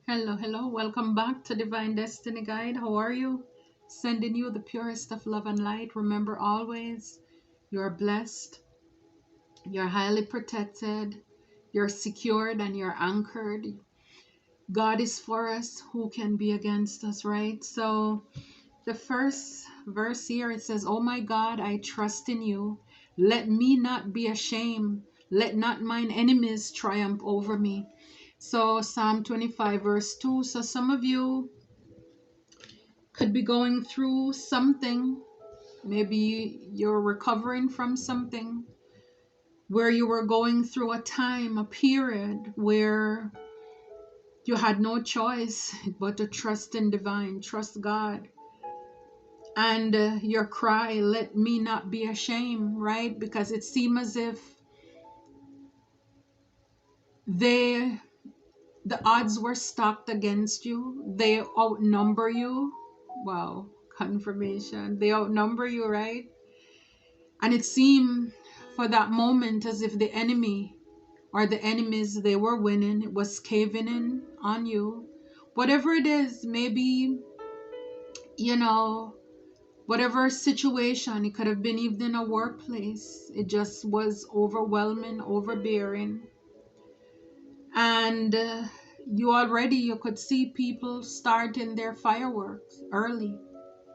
Hello, hello. Welcome back to Divine Destiny Guide. How are you? Sending you the purest of love and light. Remember always, you're blessed, you're highly protected, you're secured, and you're anchored. God is for us. Who can be against us, right? So, the first verse here it says, "Oh my God, I trust in you. Let me not be ashamed. Let not mine enemies triumph over me." So, Psalm 25, verse 2. So, some of you could be going through something. Maybe you're recovering from something where you were going through a time, a period where you had no choice but to trust in divine, trust God. And your cry, let me not be ashamed, right? Because it seemed as if they, the odds were stacked against you. They outnumber you. Wow, confirmation. They outnumber you, right? And it seemed for that moment as if the enemy or the enemies they were winning, it was caving in on you. Whatever it is, maybe, you know, whatever situation, it could have been even in a workplace. It just was overwhelming, overbearing. And you could see people starting their fireworks early.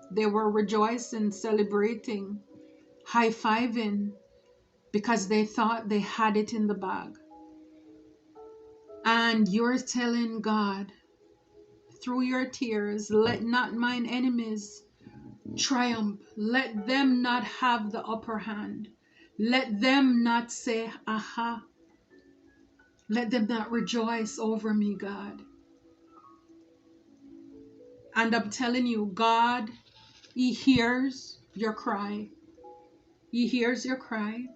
They were rejoicing, celebrating, high-fiving, because they thought they had it in the bag. And you're telling God through your tears, let not mine enemies triumph. Let them not have the upper hand. Let them not say, aha. Let them not rejoice over me, God. And I'm telling you, God, He hears your cry. He hears your cry.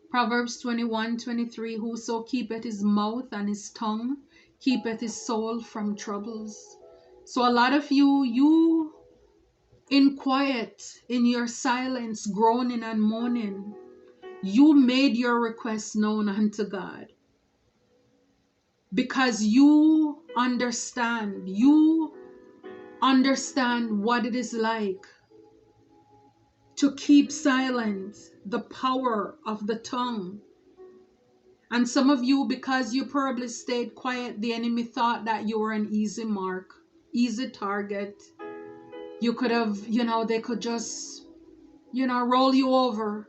Proverbs 21:23, whoso keepeth his mouth and his tongue, keepeth his soul from troubles. So a lot of you in quiet, in your silence, groaning and moaning, you made your request known unto God. Because you understand what it is like to keep silent, the power of the tongue. And some of you, because you probably stayed quiet, the enemy thought that you were an easy mark, easy target. You could have, they could just, roll you over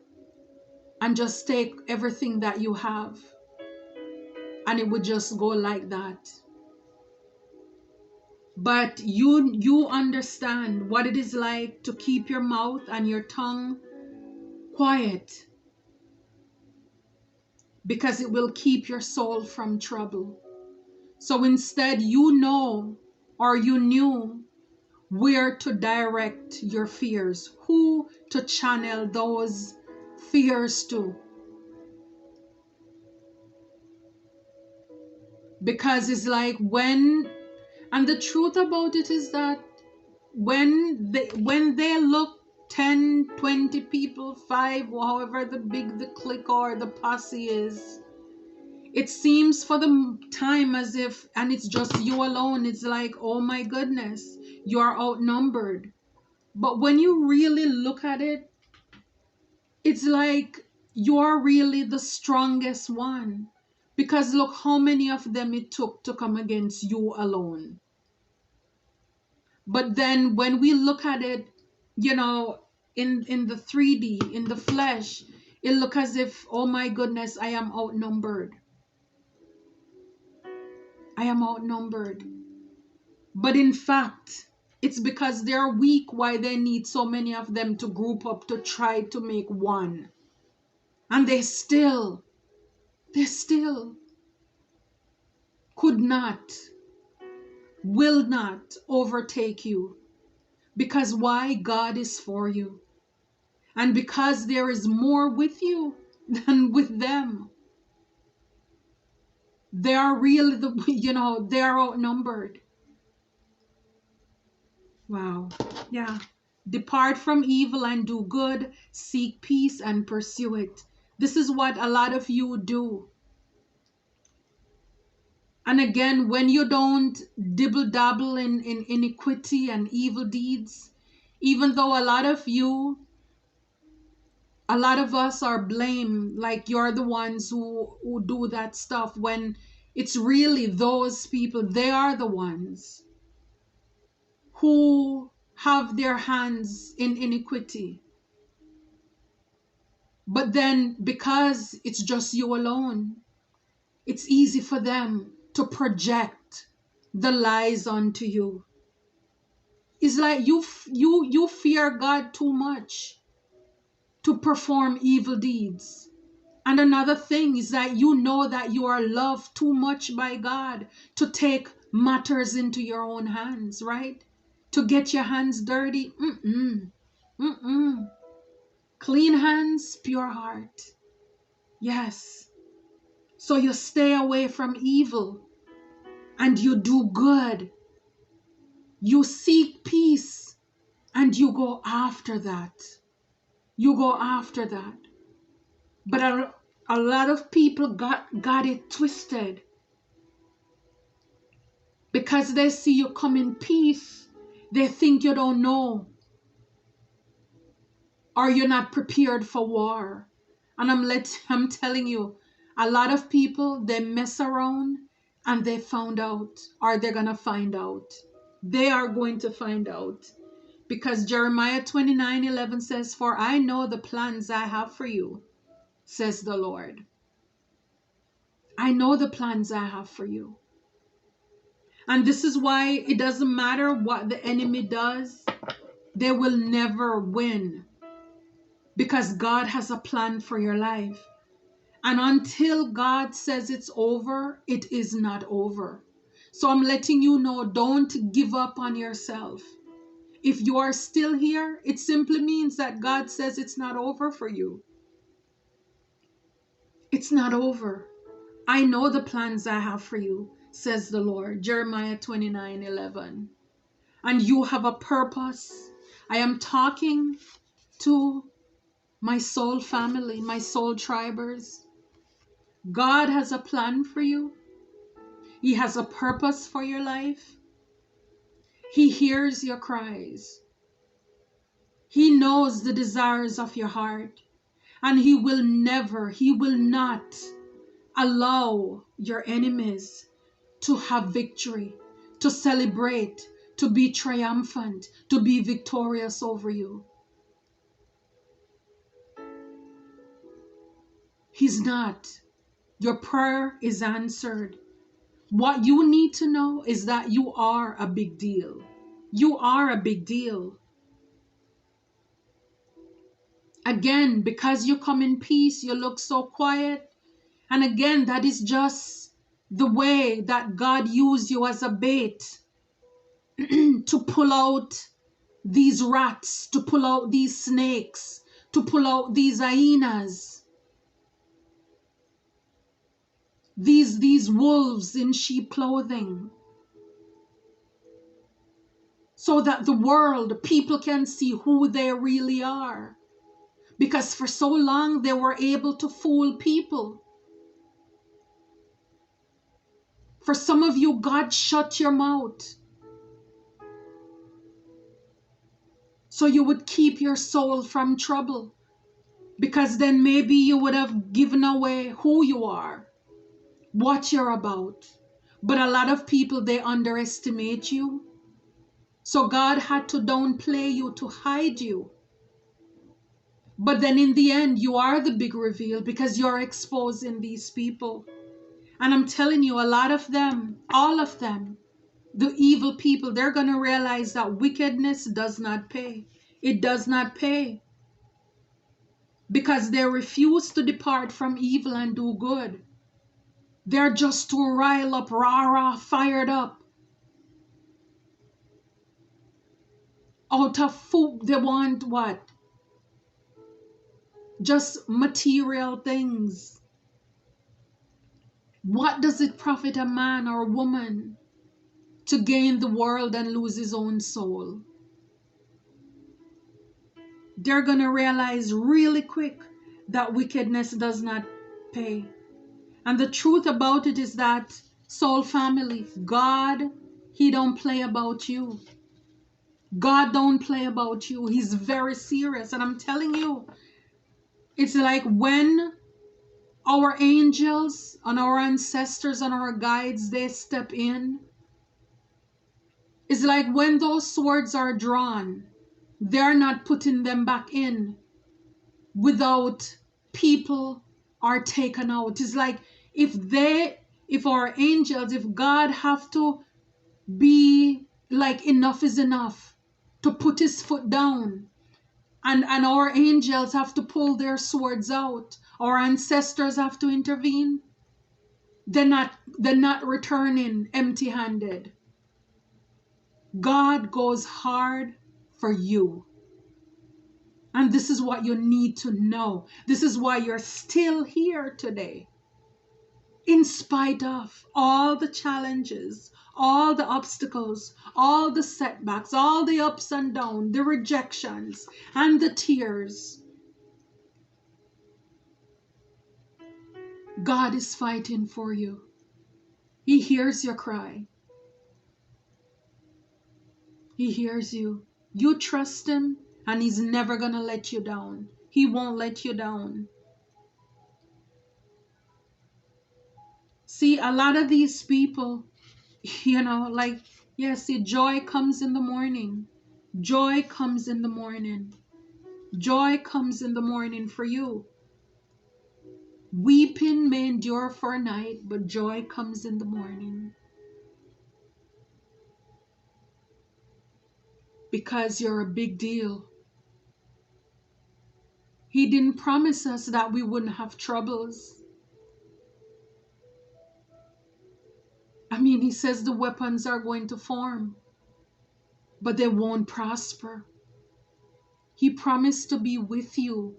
and just take everything that you have. And it would just go like that. But you understand what it is like to keep your mouth and your tongue quiet, because it will keep your soul from trouble. So instead, you knew where to direct your fears, who to channel those fears to. Because it's like and the truth about it is that when they look 10, 20 people, 5, however the big the clique or the posse is, it seems for the time as if, and it's just you alone, it's like, oh my goodness, you are outnumbered. But when you really look at it, it's like you are really the strongest one. Because look how many of them it took to come against you alone. But then when we look at it, in the 3D, in the flesh, it look as if, oh my goodness, I am outnumbered. I am outnumbered. But in fact, it's because they're weak why they need so many of them to group up to try to make one. And they still could not, will not overtake you. Because why? God is for you. And because there is more with you than with them. They are really they are outnumbered. Wow. Yeah. Depart from evil and do good, seek peace and pursue it. This is what a lot of you do. And again, when you don't dibble dabble in iniquity and evil deeds, even though a lot of us are blamed, like you're the ones who do that stuff, when it's really those people, they are the ones who have their hands in iniquity. But then because it's just you alone, it's easy for them to project the lies onto you. It's like you fear God too much to perform evil deeds. And another thing is that you know that you are loved too much by God to take matters into your own hands, right? To get your hands dirty. Mm-mm. Clean hands, pure heart. Yes. So you stay away from evil and you do good. You seek peace and you go after that. You go after that. But a lot of people got it twisted. Because they see you come in peace, they think you don't know. Or you're not prepared for war. And I'm telling you, a lot of people, they mess around and they found out, or they're gonna find out. They are going to find out. Because Jeremiah 29:11 says, "For I know the plans I have for you," says the Lord. I know the plans I have for you. And this is why it doesn't matter what the enemy does, they will never win. Because God has a plan for your life. And until God says it's over, it is not over. So I'm letting you know, don't give up on yourself. If you are still here, it simply means that God says it's not over for you. It's not over. I know the plans I have for you, says the Lord. Jeremiah 29:11. And you have a purpose. I am talking to my soul family, my soul tribers. God has a plan for you. He has a purpose for your life. He hears your cries. He knows the desires of your heart. And He will not allow your enemies to have victory, to celebrate, to be triumphant, to be victorious over you. He's not. Your prayer is answered. What you need to know is that you are a big deal. You are a big deal. Again, because you come in peace, you look so quiet. And again, that is just the way that God used you as a bait to pull out these rats, to pull out these snakes, to pull out these hyenas, these wolves in sheep clothing, so that the world, people can see who they really are. Because for so long they were able to fool people. For some of you, God shut your mouth so you would keep your soul from trouble. Because then maybe you would have given away who you are, what you're about. But a lot of people, they underestimate you. So God had to downplay you to hide you. But then in the end, you are the big reveal because you're exposing these people. And I'm telling you, a lot of them, all of them, the evil people, they're going to realize that wickedness does not pay. It does not pay. Because they refuse to depart from evil and do good. They're just too riled up, rah-rah, fired up. Out of food, they want what? Just material things. What does it profit a man or a woman to gain the world and lose his own soul? They're going to realize really quick that wickedness does not pay. And the truth about it is that Soul family, God, He don't play about you. God don't play about you. He's very serious. And I'm telling you, it's like when our angels and our ancestors and our guides, they step in. It's like when those swords are drawn, they're not putting them back in without people are taken out. It's like if our angels, if God have to be like enough is enough to put his foot down, and our angels have to pull their swords out, our ancestors have to intervene, they're not returning empty-handed. God goes hard for you. And this is what you need to know. This is why you're still here today. In spite of all the challenges, all the obstacles, all the setbacks, all the ups and downs, the rejections, and the tears, God is fighting for you. He hears your cry. He hears you. You trust him, and he's never going to let you down. He won't let you down. See, a lot of these people, like, see, joy comes in the morning. Joy comes in the morning. Joy comes in the morning for you. Weeping may endure for a night, but joy comes in the morning. Because you're a big deal. He didn't promise us that we wouldn't have troubles. I mean, he says the weapons are going to form, but they won't prosper. He promised to be with you.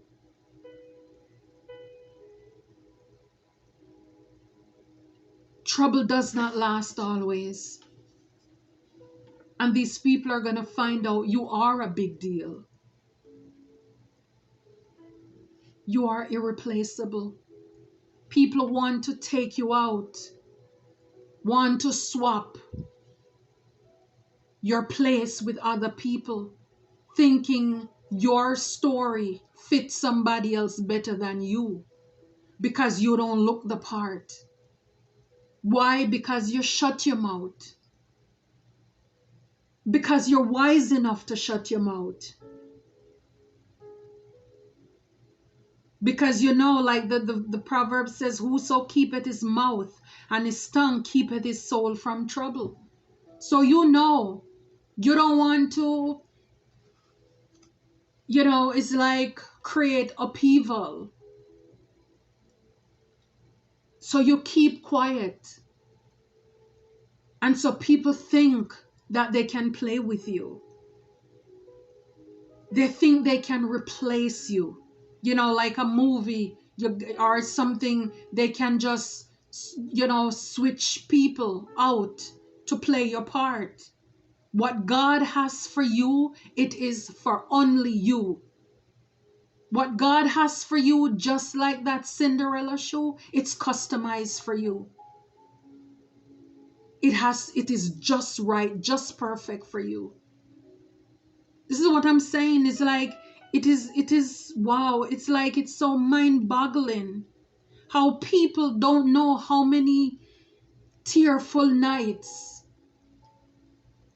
Trouble does not last always. And these people are going to find out you are a big deal. You are irreplaceable. People want to take you out, want to swap your place with other people, thinking your story fits somebody else better than you because you don't look the part. Why? Because you shut your mouth. Because you're wise enough to shut your mouth. Because like the proverb says, whoso keepeth his mouth and his tongue keepeth his soul from trouble. So you don't want to, it's like create upheaval. So you keep quiet. And so people think that they can play with you. They think they can replace you. Like a movie or something, they can just, switch people out to play your part. What God has for you, it is for only you. What God has for you, just like that Cinderella shoe, it's customized for you. It is just right, just perfect for you. This is what I'm saying. It's like, it is, wow. It's like, it's so mind-boggling how people don't know how many tearful nights.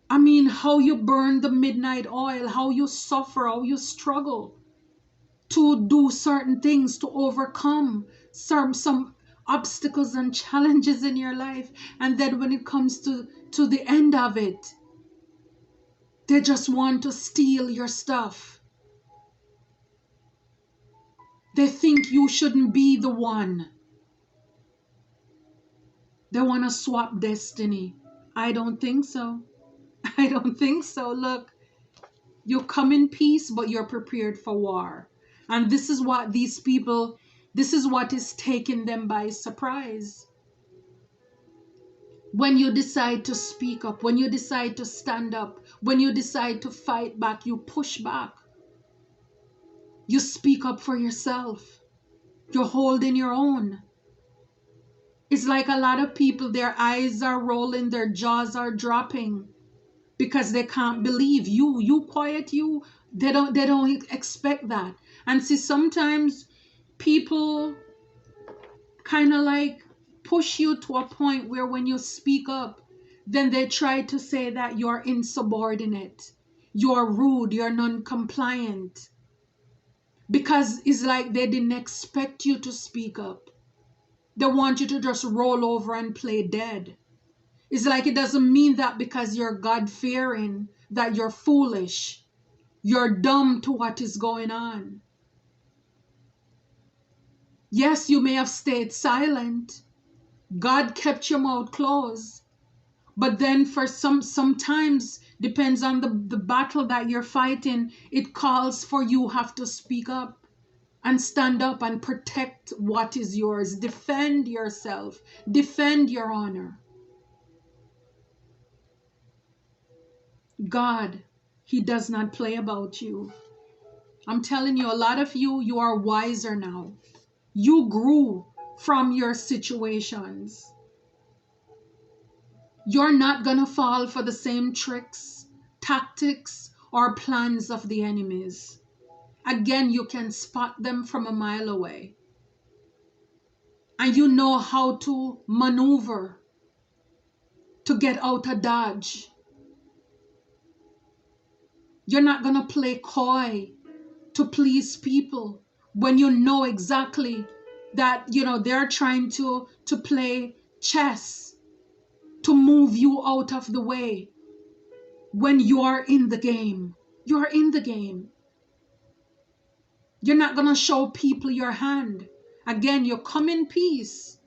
I mean, how you burn the midnight oil, how you suffer, how you struggle to do certain things, to overcome some obstacles and challenges in your life. And then when it comes to the end of it, they just want to steal your stuff. They think you shouldn't be the one. They want to swap destiny. I don't think so. I don't think so. Look, you come in peace, but you're prepared for war. And this is what these people, this is what is taking them by surprise. When you decide to speak up, when you decide to stand up, when you decide to fight back, you push back. You speak up for yourself. You're holding your own. It's like a lot of people, their eyes are rolling, their jaws are dropping because they can't believe you quiet, they don't expect that. And see, sometimes people kind of like push you to a point where when you speak up, then they try to say that you're insubordinate, you're rude, you're non-compliant, because it's like they didn't expect you to speak up. They want you to just roll over and play dead. It's like it doesn't mean that because you're God-fearing that you're foolish, you're dumb to what is going on. Yes, you may have stayed silent. God kept your mouth closed. But then for sometimes depends on the battle that you're fighting, it calls for you have to speak up and stand up and protect what is yours. Defend yourself. Defend your honor. God, he does not play about you. I'm telling you, a lot of you are wiser now. You grew from your situations. You're not going to fall for the same tricks, tactics, or plans of the enemies. Again, you can spot them from a mile away. And you know how to maneuver to get out of dodge. You're not going to play coy to please people when you know exactly that, they're trying to play chess to move you out of the way. When you're in the game, you're in the game. You're not going to show people your hand. Again, you come in peace,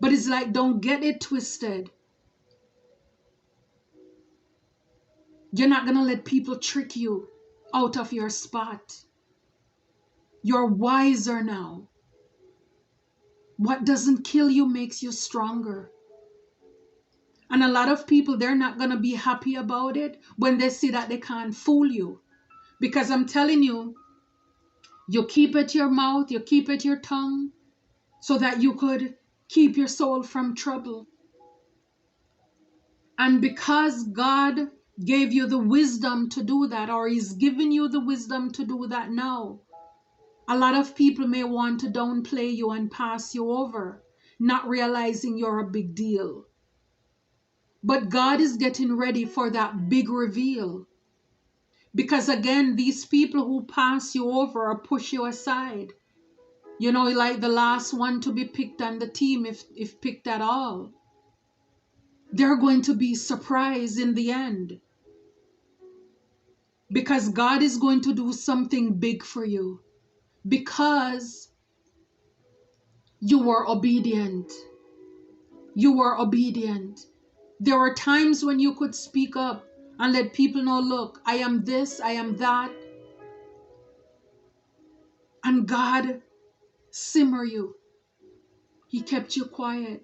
but it's like, don't get it twisted. You're not going to let people trick you out of your spot. You're wiser now. What doesn't kill you makes you stronger. And a lot of people, they're not going to be happy about it when they see that they can't fool you. Because I'm telling you, you keep at your mouth, you keep at your tongue, so that you could keep your soul from trouble. And because God gave you the wisdom to do that, or He's giving you the wisdom to do that now, a lot of people may want to downplay you and pass you over, not realizing you're a big deal. But God is getting ready for that big reveal. Because again, these people who pass you over or push you aside, like the last one to be picked on the team, if picked at all, they're going to be surprised in the end. Because God is going to do something big for you. Because you were obedient. You were obedient. There were times when you could speak up and let people know, look, I am this, I am that. And God simmer you. He kept you quiet.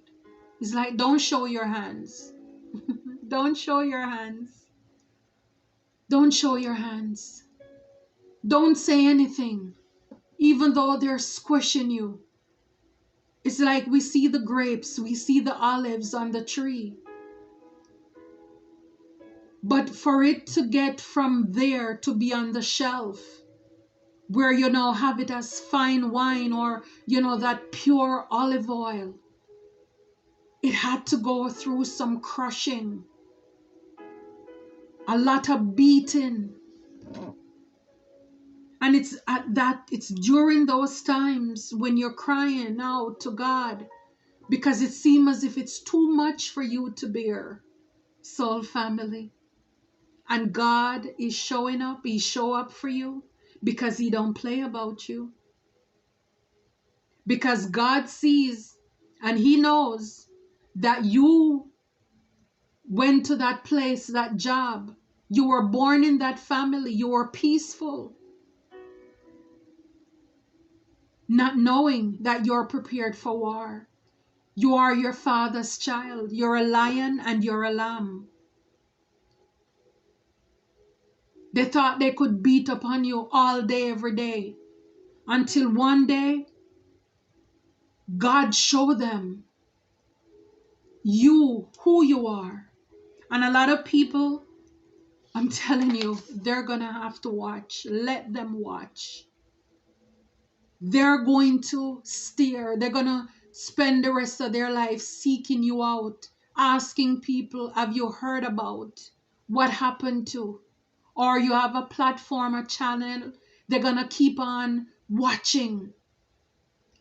He's like, don't show your hands. Don't show your hands. Don't show your hands. Don't say anything, even though they're squishing you. It's like we see the grapes, we see the olives on the tree. But for it to get from there to be on the shelf, where have it as fine wine or that pure olive oil, it had to go through some crushing, a lot of beating. And it's during those times when you're crying out to God because it seems as if it's too much for you to bear, soul family. And God is showing up. He show up for you because He don't play about you. Because God sees and He knows that you went to that place, that job. You were born in that family. You were peaceful. Not knowing that you're prepared for war. You are your Father's child. You're a lion and you're a lamb. They thought they could beat upon you all day, every day. Until one day, God showed them you, who you are. And a lot of people, I'm telling you, they're going to have to watch. Let them watch. They're going to steer. They're going to spend the rest of their life seeking you out, asking people, have you heard about what happened to? Or you have a platform, a channel. They're going to keep on watching.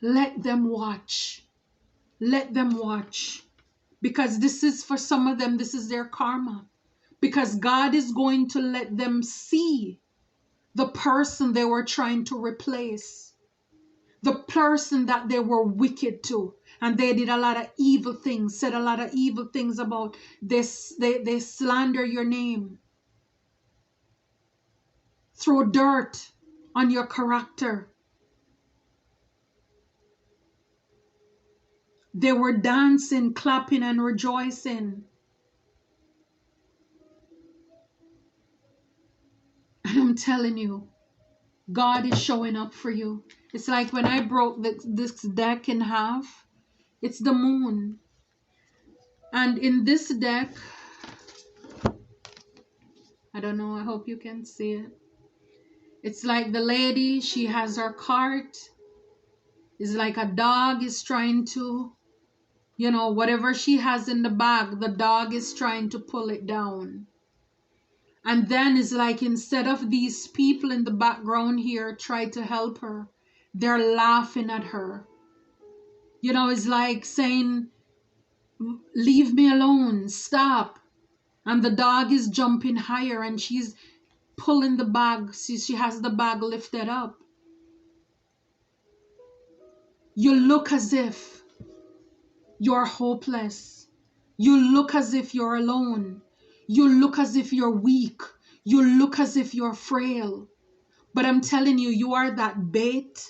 Let them watch. Let them watch. Because this is, for some of them, this is their karma. Because God is going to let them see the person they were trying to replace, the person that they were wicked to, and they did a lot of evil things, said a lot of evil things about this. They slander your name, throw dirt on your character. They were dancing, clapping, and rejoicing. And I'm telling you, God is showing up for you. It's like when I broke this deck in half, it's the moon. And in this deck, I don't know, I hope you can see it. It's like the lady, she has her cart. It's like a dog is trying to, whatever she has in the bag, the dog is trying to pull it down. And then it's like, instead of these people in the background here try to help her, they're laughing at her. It's like saying, leave me alone, stop. And the dog is jumping higher and she's pulling the bag. She has the bag lifted up. You look as if you're hopeless. You look as if you're alone. You look as if you're weak. You look as if you're frail. But I'm telling you, you are that bait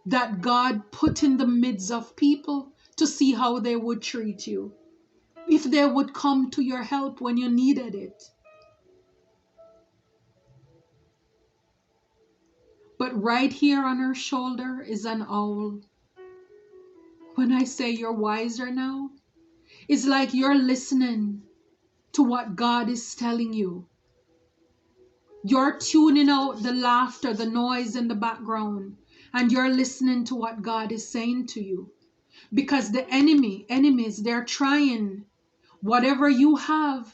that God put in the midst of people to see how they would treat you, if they would come to your help when you needed it. But right here on her shoulder is an owl. When I say you're wiser now, it's like you're listening to what God is telling you. You're tuning out the laughter, the noise in the background, and you're listening to what God is saying to you. Because the enemies, they're trying whatever you have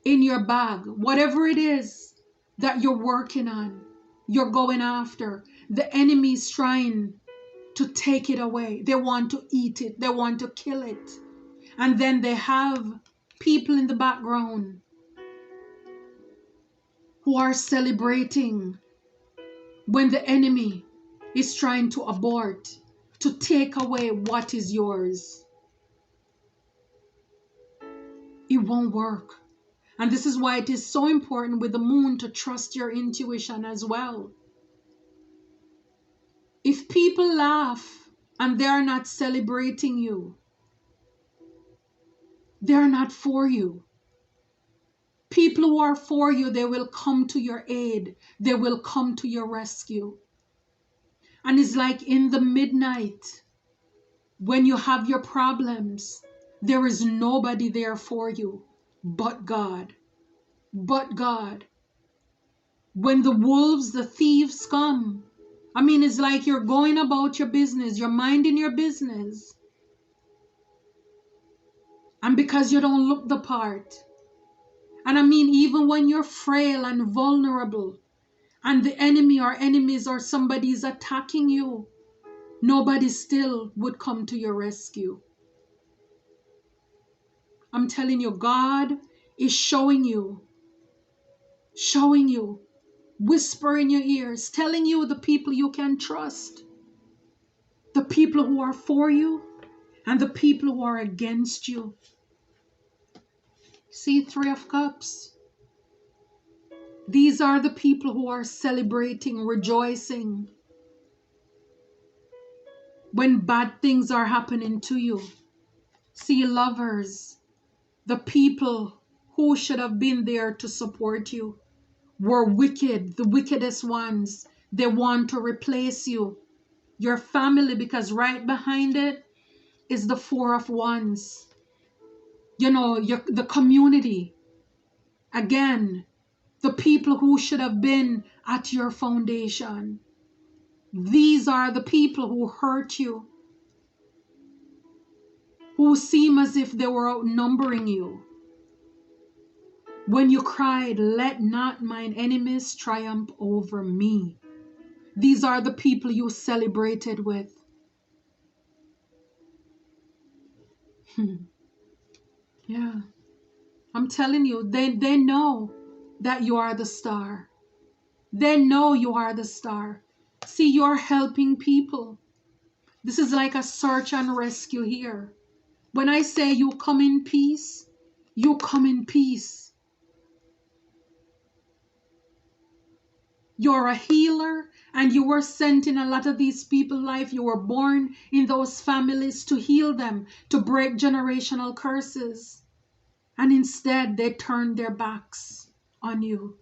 in your bag, whatever it is that you're working on, you're going after. The enemy is trying to take it away. They want to eat it. They want to kill it. And then they have people in the background who are celebrating when the enemy is trying to abort, to take away what is yours. It won't work. And this is why it is so important with the moon to trust your intuition as well. If people laugh and they're not celebrating you, they're not for you. People who are for you, they will come to your aid. They will come to your rescue. And it's like in the midnight, when you have your problems, there is nobody there for you but God. But God. When the wolves, the thieves come, it's like you're going about your business, you're minding your business. And because you don't look the part. And even when you're frail and vulnerable, and the enemy or enemies or somebody is attacking you, nobody still would come to your rescue. I'm telling you, God is showing you, whisper in your ears, telling you the people you can trust, the people who are for you, and the people who are against you. See, Three of Cups. These are the people who are celebrating, rejoicing when bad things are happening to you. See, Lovers. The people who should have been there to support you were wicked, the wickedest ones. They want to replace you, your family, because right behind it, is the Four of Wands. You know, the community. Again, the people who should have been at your foundation. These are the people who hurt you, who seem as if they were outnumbering you. When you cried, "Let not mine enemies triumph over me." These are the people you celebrated with. Yeah, I'm telling you, they know that you are the star. They know you are the star. See, you're helping people. This is like a search and rescue here. When I say you come in peace, you come in peace. You're a healer, and you were sent in a lot of these people's life. You were born in those families to heal them, to break generational curses. And instead, they turned their backs on you.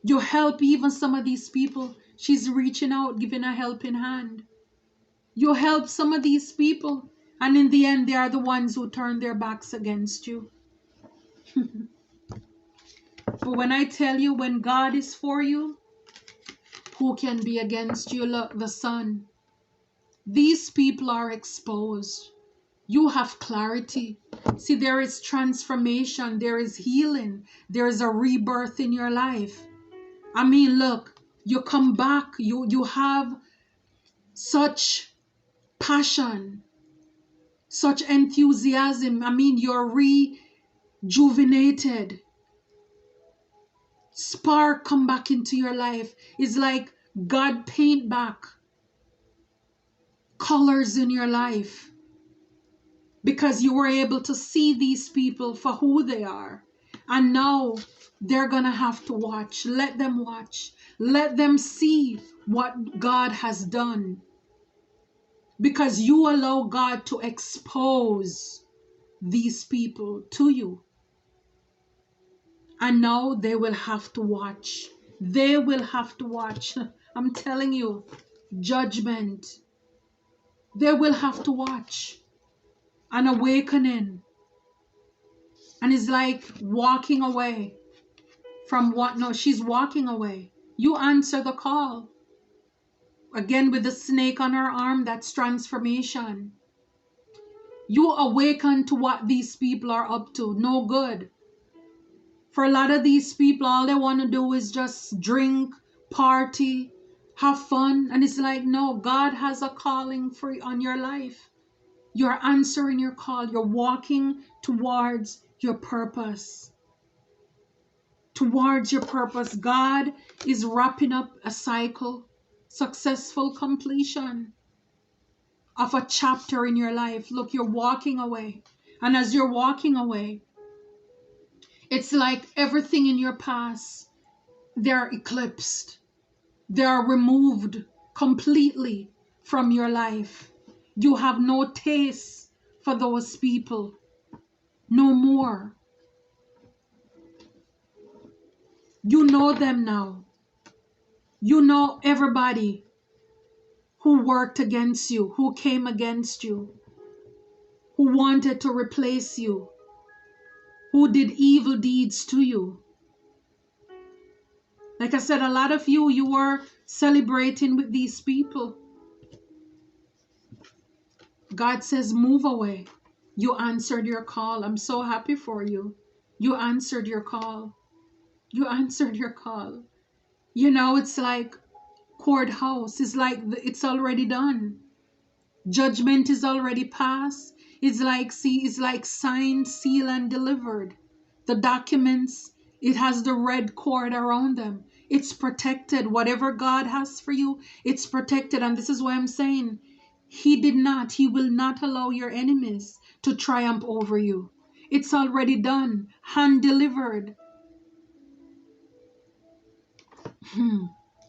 You help even some of these people. She's reaching out, giving a helping hand. You help some of these people, and in the end, they are the ones who turn their backs against you. But when I tell you, when God is for you, who can be against you? Look, the sun. These people are exposed. You have clarity. See, there is transformation, there is healing, there is a rebirth in your life. I mean, look, you come back, you have such passion, such enthusiasm. I mean, you're rejuvenated. Spark come back into your life. It's like God paint back colors in your life, because you were able to see these people for who they are. And now they're gonna have to watch. Let them watch. Let them see what God has done, because you allow God to expose these people to you. And now they will have to watch. They will have to watch. I'm telling you, judgment. They will have to watch an awakening. And it's like walking away from what? No, she's walking away. You answer the call. Again, with the snake on her arm, that's transformation. You awaken to what these people are up to. No good. For a lot of these people, all they want to do is just drink, party, have fun. And it's like, no, God has a calling on your life. You're answering your call. You're walking towards your purpose. Towards your purpose. God is wrapping up a cycle, successful completion of a chapter in your life. Look, you're walking away. And as you're walking away, it's like everything in your past, they're eclipsed. They are removed completely from your life. You have no taste for those people. No more. You know them now. You know everybody who worked against you, who came against you, who wanted to replace you, who did evil deeds to you. Like I said, a lot of you were celebrating with these people. God says, move away. You answered your call. I'm so happy for you. You answered your call. You answered your call. You know, it's like courthouse. It's like it's already done. Judgment is already passed. It's like, see, it's like signed, sealed, and delivered. The documents, it has the red cord around them. It's protected. Whatever God has for you, it's protected. And this is why I'm saying, He will not allow your enemies to triumph over you. It's already done, hand delivered.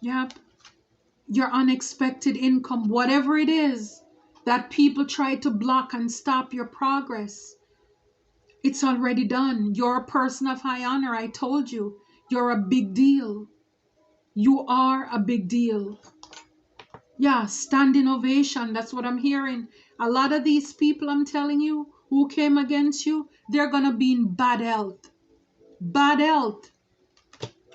Yep. Your unexpected income, whatever it is that people try to block and stop your progress, it's already done. You're a person of high honor. I told you, you're a big deal. You are a big deal. Yeah, standing ovation. That's what I'm hearing. A lot of these people, I'm telling you, who came against you, they're going to be in bad health. Bad health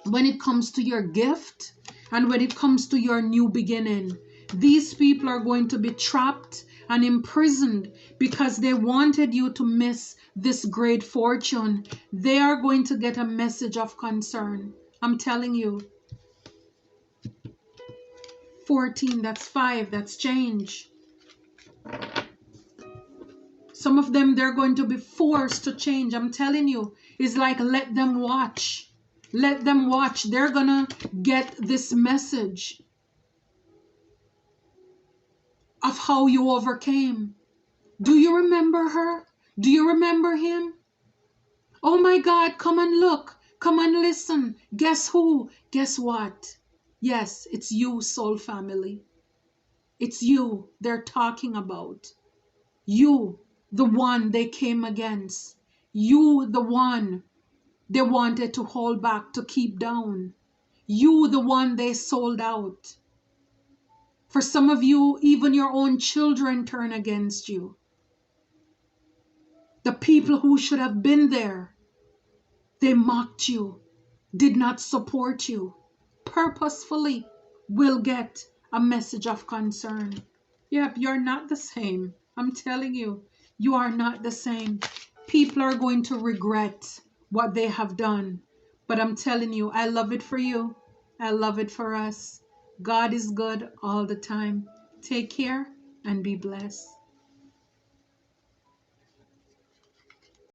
when it comes to your gift and when it comes to your new beginning. These people are going to be trapped and imprisoned because they wanted you to miss this great fortune. They are going to get a message of concern. I'm telling you. 14, that's 5, that's change. Some of them, they're going to be forced to change. I'm telling you, it's like let them watch. Let them watch. They're gonna get this message of how you overcame. Do you remember her? Do you remember him? Oh my God, come and look. Come and listen. Guess who? Guess what? Yes, it's you, soul family. It's you they're talking about. You, the one they came against. You, the one they wanted to hold back, to keep down. You, the one they sold out. For some of you, even your own children turn against you. The people who should have been there, they mocked you, did not support you, purposefully will get a message of concern. Yep, you're not the same. I'm telling you, you are not the same. People are going to regret what they have done. But I'm telling you, I love it for you. I love it for us. God is good all the time. Take care and be blessed.